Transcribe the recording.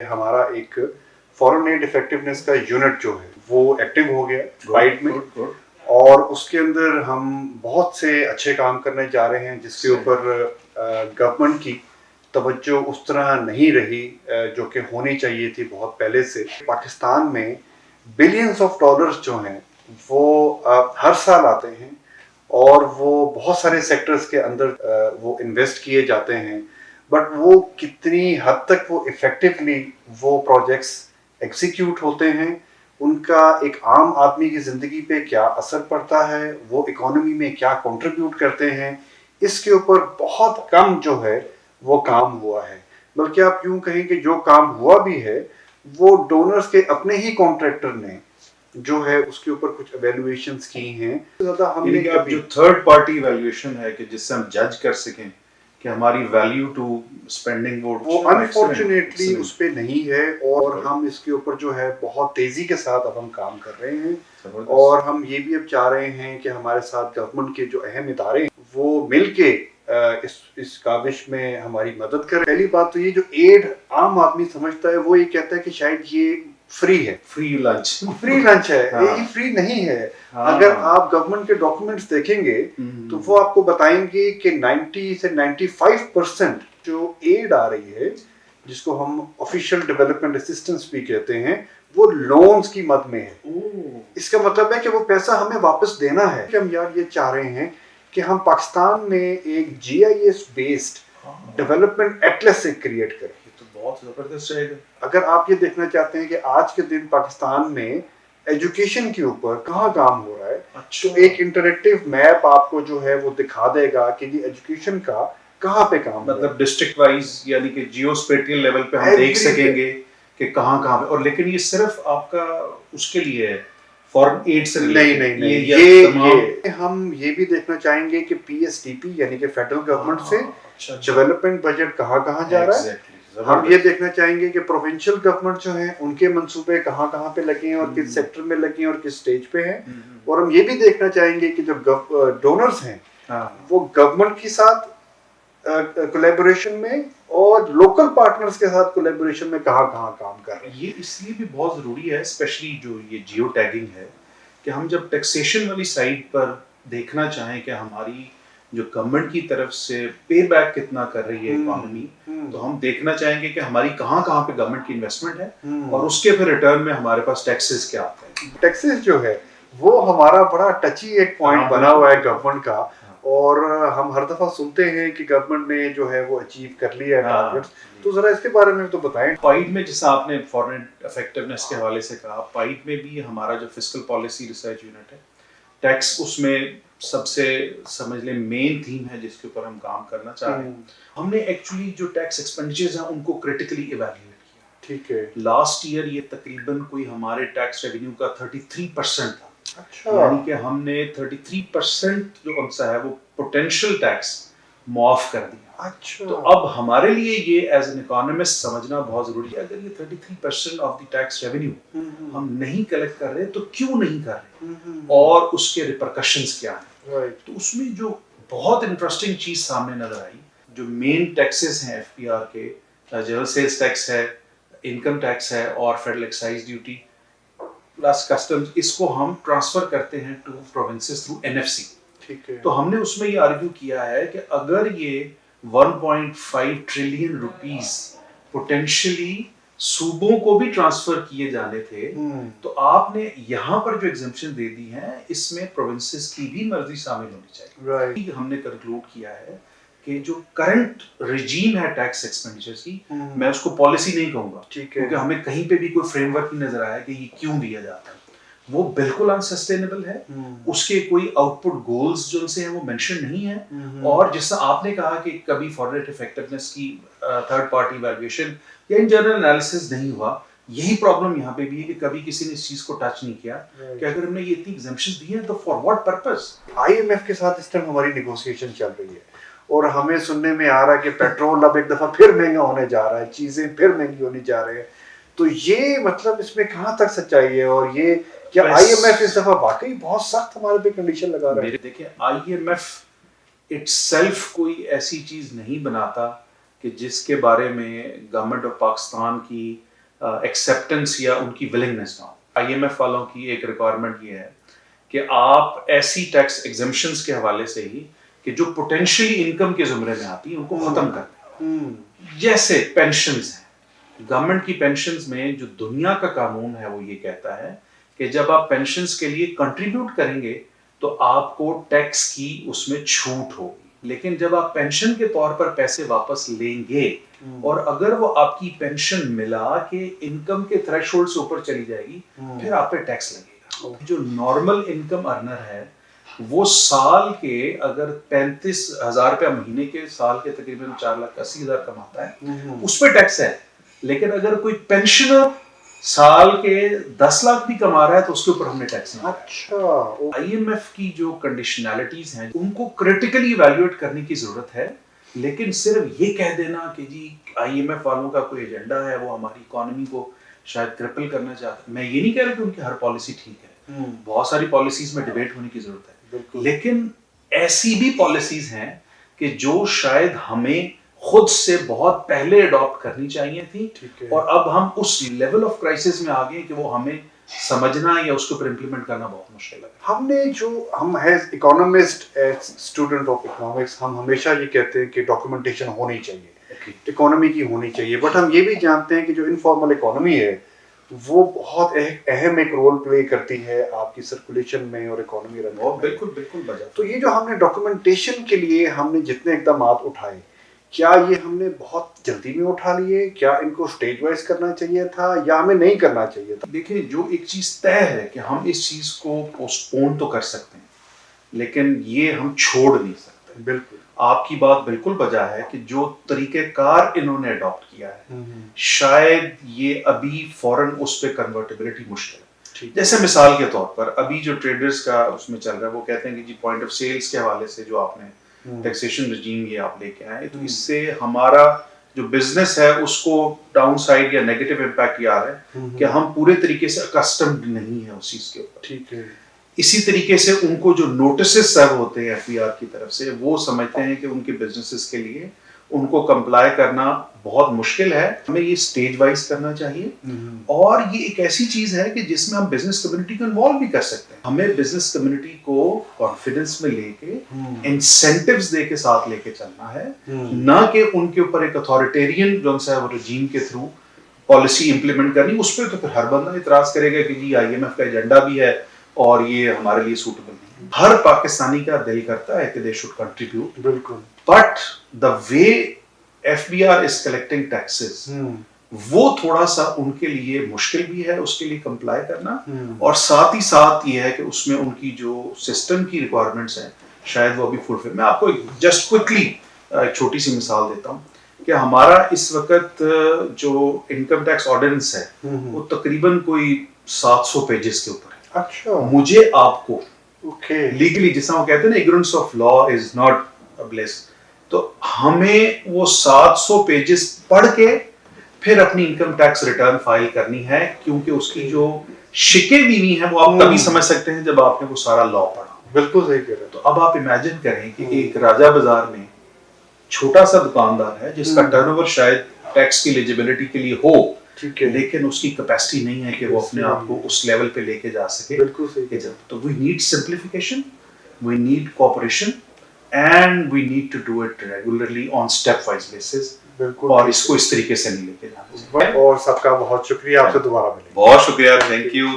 ہمارا ایک فورن add effectiveness کا یونٹ جو ہے وہ ایکٹیو ہو گیا فائٹ میں، اور اس کے اندر ہم بہت سے اچھے کام کرنے جا رہے ہیں جس کے اوپر گورنمنٹ کی توجہ اس طرح نہیں رہی جو کہ ہونی چاہیے تھی بہت پہلے سے۔ پاکستان میں بلینز آف ڈالرز جو ہیں وہ ہر سال آتے ہیں اور وہ بہت سارے سیکٹرز کے اندر وہ انویسٹ کیے جاتے ہیں، بٹ وہ کتنی حد تک وہ ایفیکٹولی وہ پروجیکٹس ایگزیکیوٹ ہوتے ہیں، ان کا ایک عام آدمی کی زندگی پہ کیا اثر پڑتا ہے، وہ اکانومی میں کیا کنٹریبیوٹ کرتے ہیں، اس کے اوپر بہت کم جو ہے وہ کام ہوا ہے۔ بلکہ آپ یوں کہیں کہ جو کام ہوا بھی ہے وہ ڈونرز کے اپنے ہی کانٹریکٹر نے جو ہے اس کے اوپر کچھ ایویلویشنز کی ہیں۔ زیادہ ہم نے جو تھرڈ پارٹی ایویلویشن ہے کہ جس سے ہم جج کر سکیں کہ ہماری ویلیو ٹو اسپینڈنگ وہ انفارچونیٹلی اس پہ نہیں ہے، اور ہم اس کے اوپر جو ہے بہت تیزی کے ساتھ اب ہم کام کر رہے ہیں، اور ہم یہ بھی اب چاہ رہے ہیں کہ ہمارے ساتھ گورنمنٹ کے جو اہم ادارے ہیں وہ مل کے اس کاوش میں ہماری مدد کریں۔ پہلی بات تو یہ جو ایڈ عام آدمی سمجھتا ہے وہ یہ کہتا ہے کہ شاید یہ فری ہے، فری لنچ ہے، یہ فری نہیں ہے۔ اگر آپ گورنمنٹ کے ڈاکومنٹس دیکھیں گے تو وہ آپ کو بتائیں گے کہ 90 سے 95% جو ایڈ آ رہی ہے جس کو ہم آفیشیل ڈیولپمنٹ اسسٹنس بھی کہتے ہیں وہ لونز کی مد میں ہے۔ اس کا مطلب ہے کہ وہ پیسہ ہمیں واپس دینا ہے۔ کہ ہم یار یہ چاہ رہے ہیں کہ ہم پاکستان میں ایک GIS بیسڈ ڈیولپمنٹ ایٹلس سے کریٹ کریں۔ تو بہت زبردست رہے گا۔ اگر آپ یہ دیکھنا چاہتے ہیں کہ آج کے دن پاکستان میں ایجوکیشن کے اوپر کہاں کام ہو رہا ہے، تو ایک انٹریکٹیو میپ آپ کو جو ہے وہ دکھا دے گا کہ یہ ایجوکیشن کا کہاں پہ کام، مطلب ڈسٹرکٹ وائز، یعنی کہ جیو اسپیٹیل لیول پہ ہم دیکھ سکیں گے کہ کہاں پہ، اور لیکن یہ صرف آپ کا اس کے لیے ہے، فارن ایڈ سے نہیں، یہ ہم یہ بھی دیکھنا چاہیں گے کہ PSDP یعنی کہ فیڈرل گورنمنٹ سے ڈیولپمنٹ بجٹ کہاں کہاں جا رہا ہے۔ ہم یہ دیکھنا چاہیں گے کہ پروونشل گورنمنٹ جو ہیں ان کے منصوبے کہاں کہاں پہ لگے ہیں اور کس سیکٹر میں لگے ہیں اور کس سٹیج پہ ہیں، اور ہم یہ بھی دیکھنا چاہیں گے کہ جو ڈونرز ہیں وہ گورنمنٹ کے ساتھ کولیبوریشن میں اور لوکل پارٹنرز کے ساتھ کولیبوریشن میں کہاں کہاں کام کر رہے ہیں۔ یہ اس لیے بھی بہت ضروری ہے، اسپیشلی جو یہ جیو ٹیگنگ ہے، کہ ہم جب ٹیکسیشن والی سائڈ پر دیکھنا چاہیں کہ ہماری جو گورنمنٹ کی طرف سے پے بیک کتنا کر رہی ہے اکانومی، تو ہم دیکھنا چاہیں گے کہ ہماری کہاں کہاں پہ گورنمنٹ کی انویسٹمنٹ ہے، اور اس کے پھر ریٹرن میں ہمارے پاس ٹیکسز کیا آتے ہیں۔ ٹیکسز جو ہے وہ ہمارا بڑا ٹچی ایک پوائنٹ بنا ہوا ہے گورنمنٹ کا، اور ہم ہر دفعہ سنتے ہیں کہ گورنمنٹ نے جو ہے وہ اچیو کر لیا ہے ٹارگٹس، تو ذرا اس کے بارے میں تو بتائیں۔ پائیڈ میں جیسا آپ نے فارن افیکٹونیس کے حوالے سے کہا، پائیڈ میں بھی ہمارا جو فسکل پالیسی ریسرچ یونٹ ہے، ٹیکس اس میں سب سے سمجھ لیں مین تھیم ہے جس کے اوپر ہم کام کرنا چاہ رہے ہیں۔ ہم نے ایکچولی جو ٹیکس ایکسپینڈیچرز ہیں ان کو کریٹیکلی ایویلیویٹ کیا۔ ٹھیک ہے، لاسٹ ایئر یہ تقریباً کوئی ہمارے ٹیکس ریونیو کا 33% تھا۔ اچھا، یعنی کہ ہم نے 33% جو عرصہ ہے وہ پوٹینشیل ٹیکس معاف کر دیا۔ اچھا، تو اب ہمارے لیے یہ ایز این اکانومسٹ سمجھنا بہت ضروری ہے، اگر یہ 33% آف دی ٹیکس ریونیو ہم نہیں کلیکٹ کر رہے تو کیوں نہیں کر رہے، اور اس کے ریپرکشنز کیا ہیں۔ تو اس میں جو بہت انٹرسٹنگ چیز سامنے نظر آئی، جو مین ٹیکسز ہیں FPR کے، جنرل سیلز ٹیکس ہے، انکم ٹیکس ہے، اور federal excise duty plus customs, اس کو ہم ٹرانسفر کرتے ہیں ٹو پروونسز تھرو NFC۔ تو ہم نے اس میں یہ آرگیو کیا ہے کہ اگر یہ 1.5 ٹریلین روپیز پوٹینشلی صوبوں کو بھی ٹرانسفر کیے جانے تھے، تو آپ نے یہاں پر جو ایگزمپشن دے دی ہیں اس میں پروونسز کی بھی مرضی شامل ہونی چاہیے۔ ہم نے کنکلوڈ کیا ہے کہ جو کرنٹ رجیم ہے ٹیکس ایکسپینڈیچر کی، میں اس کو پالیسی نہیں کہوں گا کیونکہ ہمیں کہیں پہ بھی کوئی فریم ورک نہیں نظر آیا کہ یہ کیوں دیا جاتا ہے، وہ بالکل انسسٹینیبل ہے، اس کے کوئی آؤٹ پٹ گولز جو ان سے ہیں وہ مینشن نہیں ہے، اور جس طرح آپ نے کہا کہ کبھی فارن افیکٹونیس کی تھرڈ پارٹی ایویلویشن یا ان جنرل انالیسس نہیں ہوا، یہی پرابلم یہاں پہ بھی ہے کہ کبھی کسی نے اس چیز کو ٹچ نہیں کیا کہ اگر ہم نے یہ اتنی ایگزمپشنز دی ہیں تو فار واٹ پرپز۔ IMF کے ساتھ اس ٹائم ہماری نیگوسیشن چل رہی ہے، اور ہمیں سننے میں آ رہا ہے کہ پیٹرول اب ایک دفعہ پھر مہنگا ہونے جا رہا ہے، چیزیں پھر مہنگی ہونی جا رہی ہیں، تو یہ مطلب اس میں کہاں تک سچائی ہے، اور یہ کیا IMF اس دفعہ واقعی بہت سخت ہمارے پہ کنڈیشن لگا رہا ہے؟ دیکھیں IMF اٹ سیلف کوئی ایسی چیز نہیں بناتا کہ جس کے بارے میں گورنمنٹ آف پاکستان کی ایکسیپٹنس یا ان کی ولنگنس نہ ہو. آئی ایم ایف والوں کی ایک ریکوائرمنٹ یہ ہے کہ آپ ایسی ٹیکس ایگزمپشنز کے حوالے سے ہی کہ جو پوٹینشلی انکم کے زمرے میں آتی ہیں ان کو ختم کر دیں. جیسے پینشنز ہیں, گورنمنٹ کی پینشنز میں جو دنیا کا قانون ہے وہ یہ کہتا ہے کہ جب آپ پینشنز کے لیے کنٹریبیوٹ کریں گے تو آپ کو ٹیکس کی اس میں چھوٹ ہوگی, لیکن جب آپ پینشن کے طور پر پیسے واپس لیں گے اور اگر وہ آپ کی پینشن ملا کے انکم کے تھریش ہولڈ سے اوپر چلی جائے گی پھر آپ پہ ٹیکس لگے گا. جو نارمل انکم ارنر ہے وہ سال کے اگر 35,000 روپیہ مہینے کے سال کے تقریباً 4,80,000 کماتا ہے اس پہ ٹیکس ہے, لیکن اگر کوئی پینشنر سال کے 10 لاکھ بھی کما رہا ہے تو اس کے اوپر ہم نے ٹیکس نہیں. اچھا, آئی ایم ایف کی جو کنڈیشنالٹیز ہیں ان کو کریٹیکلی ایویلویٹ کرنے کی ضرورت ہے, لیکن صرف یہ کہہ دینا کہ جی آئی ایم ایف والوں کا کوئی ایجنڈا ہے, وہ ہماری اکانومی کو شاید کرپل کرنا چاہتا ہے. میں یہ نہیں کہہ رہا کہ ان کی ہر پالیسی ٹھیک ہے, بہت ساری پالیسیز میں ڈیبیٹ ہونے کی ضرورت ہے, لیکن ایسی بھی پالیسیز ہیں کہ جو شاید ہمیں خود سے بہت پہلے اڈاپٹ کرنی چاہیے تھی, اور اب ہم اس لیول آف کرائسس میں آ گئے کہ وہ ہمیں سمجھنا یا اس کے اوپر امپلیمنٹ کرنا بہت مشکل ہے. ہم نے جو ہم as economist, as student of economics, ہم ہمیشہ یہ کہتے ہیں کہ ڈاکومنٹیشن ہونی چاہیے, اکانومی کی ہونی چاہیے, بٹ ہم یہ بھی جانتے ہیں کہ جو انفارمل اکانومی ہے وہ بہت اہم ایک رول پلے کرتی ہے آپ کی سرکولیشن میں اور اکانومی رن میں. بالکل بالکل بجا. تو یہ جو ہم نے ڈاکومنٹیشن کے لیے ہم نے جتنے اقدامات اٹھائے, کیا یہ ہم نے بہت جلدی میں اٹھا لیے, کیا ان کو اسٹیج وائز کرنا چاہیے تھا یا ہمیں نہیں کرنا چاہیے تھا؟ دیکھیں, جو ایک چیز طے ہے کہ ہم اس چیز کو پوسٹ پون تو کر سکتے ہیں لیکن یہ ہم چھوڑ نہیں سکتے. بالکل, آپ کی بات بالکل بجا ہے کہ جو طریقہ کار انہوں نے اڈاپٹ کیا ہے شاید یہ ابھی فوراً اس پہ کنورٹیبلٹی مشکل ہے. جیسے مثال کے طور پر ابھی جو ٹریڈرز کا اس میں چل رہا ہے وہ کہتے ہیں کہ جی پوائنٹ آف سیلز کے حوالے سے جو آپ نے ٹیکسیشن رجیم یہ آپ لے کے آئے تو اس سے ہمارا جو بزنس ہے اس کو ڈاؤن سائڈ یا نیگیٹو امپیکٹ یہ آ رہا ہے کہ ہم پورے طریقے سے اکسٹمڈ نہیں ہیں اس چیز کے اوپر. ٹھیک ہے. اسی طریقے سے ان کو جو نوٹسز سرو ہوتے ہیں ایف بی آر کی طرف سے وہ سمجھتے ہیں کہ ان کے بزنسز کے لیے ان کو کمپلائی کرنا بہت مشکل ہے. ہمیں یہ سٹیج وائز کرنا چاہیے اور یہ ایک ایسی چیز ہے کہ جس میں ہم بزنس کمیونٹی کو انوالو بھی کر سکتے ہیں. ہمیں بزنس کمیونٹی کو کانفیڈنس میں لے کے انسینٹیوز دے کے ساتھ لے کے چلنا ہے, نہ کہ ان کے اوپر ایک اتھارٹیرین جو ہے وہ رجیم کے تھرو پالیسی امپلیمنٹ کرنی. اس پہ تو پھر ہر بندہ اعتراض کرے گا کہ جی آئی ایم ایف کا ایجنڈا بھی ہے اور یہ ہمارے لیے سوٹیبل نہیں. ہر پاکستانی کا دل کرتا ہے کہ دے شوڈ کنٹریبیوٹ, بالکل, but the way F B R is collecting taxes وہ تھوڑا سا ان کے لیے مشکل بھی ہے اس کے لیے کمپلائی کرنا, اور ساتھ ہی ساتھ یہ ہے کہ اس میں ان کی جو سسٹم کی ریکوائرمنٹس ہیں شاید وہ ابھی فلفل. میں آپ کو جسٹ کوئکلی ایک چھوٹی سی مثال دیتا ہوں کہ ہمارا اس وقت جو انکم ٹیکس آرڈیننس ہے وہ تقریباً کوئی 700 پیجز کے اوپر ہے. اچھا, مجھے آپ کو لیگلی جس طرح وہ کہتے ہیں نا ignorance of law is not a bliss, تو ہمیں وہ 700 پیجز پڑھ کے پھر اپنی انکم ٹیکس ریٹرن فائل کرنی ہے, کیونکہ اس کی جو شکیں بھی ہیں وہ آپ تبھی سمجھ سکتے ہیں جب آپ نے وہ سارا لا پڑھا. بالکل صحیح کہہ رہے ہیں. تو اب آپ امیجن کریں کہ ایک راجہ بازار میں چھوٹا سا دکاندار ہے جس کا ٹرن اوور شاید ٹیکس کی ایلیجیبلٹی کے لیے ہو, لیکن اس کی کیپیسٹی نہیں ہے کہ وہ اپنے آپ کو اس لیول پہ لے کے جا سکے. بالکل صحیح. تو we need simplification, we need cooperation and we need to do it regularly on step wise basis, اور اس کو اس طریقے سے نہیں لے کے جانا. اور سب کا بہت شکریہ, آپ سے دوبارہ ملیں. بہت شکریہ, تھینک یو.